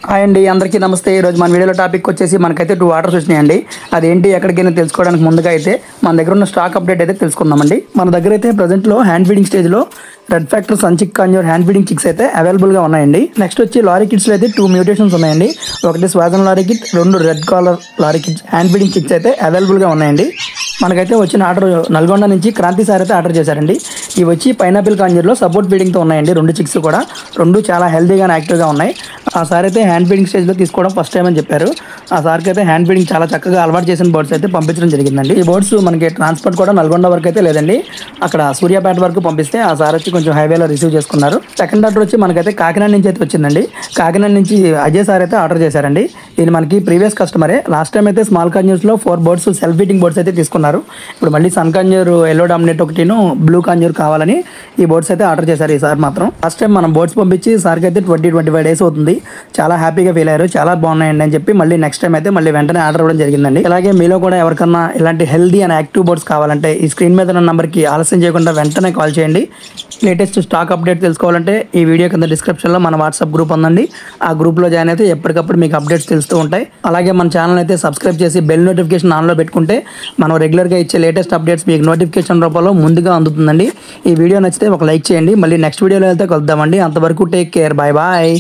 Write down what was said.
Hi అండి, అందరికీ నమస్తే. ఈరోజు మన వీడియోలో టాపిక్ వచ్చేసి మనకైతే 2 ఆర్డర్స్ వచ్చినాయండి. అదేంటి ఎక్కడికైనా తెలుసుకోవడానికి ముందుగా అయితే మన దగ్గర ఉన్న స్టాక్ అప్డేట్ అయితే తెలుసుకుందామండి. మన దగ్గర అయితే ప్రజెంట్లో హ్యాండ్ ఫీడింగ్ స్టేజ్లో red factor sun cheek conure hand feeding chicks అయితే అవైలబుల్గా ఉన్నాయండి. నెక్స్ట్ వచ్చి లారీ కిట్స్లో అయితే 2 మ్యూటేషన్స్ ఉన్నాయండి. ఒకటి Swainson lorikeet, 2 red collar lorikeets hand feeding chicks అయితే అవైలబుల్గా ఉన్నాయండి. మనకైతే వచ్చిన ఆర్డర్ నల్గొండ నుంచి క్రాంతి సార్ అయితే ఆర్డర్ చేశారండి. ఇవి వచ్చి పైనాపిల్ కాంజూర్లో సపోర్ట్ ఫీడింగ్తో ఉన్నాయండి. 2 చిక్స్ కూడా 2 చాలా హెల్తీగా యాక్టివ్గా ఉన్నాయి. ఆ సార్ అయితే హ్యాండ్ ఫీడింగ్ స్టేజ్లో తీసుకోవడం ఫస్ట్ టైం అని చెప్పారు. ఆ సార్కి అయితే హ్యాండ్ ఫీడింగ్ చాలా చక్కగా అలవాటు చేసిన బర్డ్స్ అయితే పంపించడం జరిగిందండి. ఈ బర్డ్స్ మనకి ట్రాన్స్పోర్ట్ కూడా నల్గొండ వరకు అయితే లేదండి, అక్కడ సూర్యాపేట వరకు పంపిస్తే ఆ సార్ వచ్చి కొంచెం హైవేలో రిసీవ్ చేసుకున్నారు. సెకండ్ ఆర్డర్ వచ్చి మనకైతే కాకినాడ నుంచి అయితే వచ్చిందండి. కాకినాడ నుంచి అజయ్ సార్ అయితే ఆర్డర్ చేశారండి. ఇది మనకి ప్రీవియస్ కస్టమరే. లాస్ట్ టైం అయితే స్మాల్ కాంజూర్స్లో 4 బర్డ్స్ సెల్ఫ్ ఫీడింగ్ బర్డ్స్ అయితే తీసుకున్నారు. ఇప్పుడు మళ్ళీ సన్ కాంజూర్ ఎల్లో డామినేట్ ఒకటిను బ్లూ కాంజూర్ కావాలని ఈ బర్డ్స్ అయితే ఆర్డర్ చేశారు. ఈ సార్ మాత్రం లాస్ట్ టైం మనం బర్డ్స్ పంపించి సార్కి అయితే 20-25 డేస్ అవుతుంది. చాలా హ్యాపీగా ఫీల్ అయ్యారు, చాలా బాగున్నాయండి అని చెప్పి మళ్ళీ నెక్స్ట్ టైం అయితే మళ్ళీ వెంటనే ఆర్డర్ ఇవ్వడం జరిగిందండి. అలాగే మీలో కూడా ఎవరికన్నా ఇలాంటి హెల్దీ అండ్ యాక్టివ్ బర్డ్స్ కావాలంటే ఈ స్క్రీన్ మీద ఉన్న నెంబర్కి ఆలస్యం చేయకుండా వెంటనే కాల్ చేయండి. లేటెస్ట్ స్టాక్ అప్డేట్ తెలుసుకోవాలంటే ఈ వీడియో కింద డిస్క్రిప్షన్లో మన వాట్సాప్ గ్రూప్ ఉందండి. ఆ గ్రూప్లో జాయిన్ అయితే ఎప్పటికప్పుడు మీకు అప్డేట్స్ తెలుస్తూ ఉంటాయి. అలాగే మన ఛానల్ అయితే సబ్స్క్రైబ్ చేసి బెల్ నోటిఫికేషన్ ఆన్లో పెట్టుకుంటే మనం రెగ్యులర్గా ఇచ్చే లేటెస్ట్ అప్డేట్స్ మీకు నోటిఫికేషన్ రూపంలో ముందుగా అందుతుందండి. ఈ వీడియో నచ్చితే ఒక లైక్ చేయండి. మళ్ళీ నెక్స్ట్ వీడియోలో అయితే కలుద్దామండి. అంతవరకు టేక్ కేర్, బాయ్ బాయ్.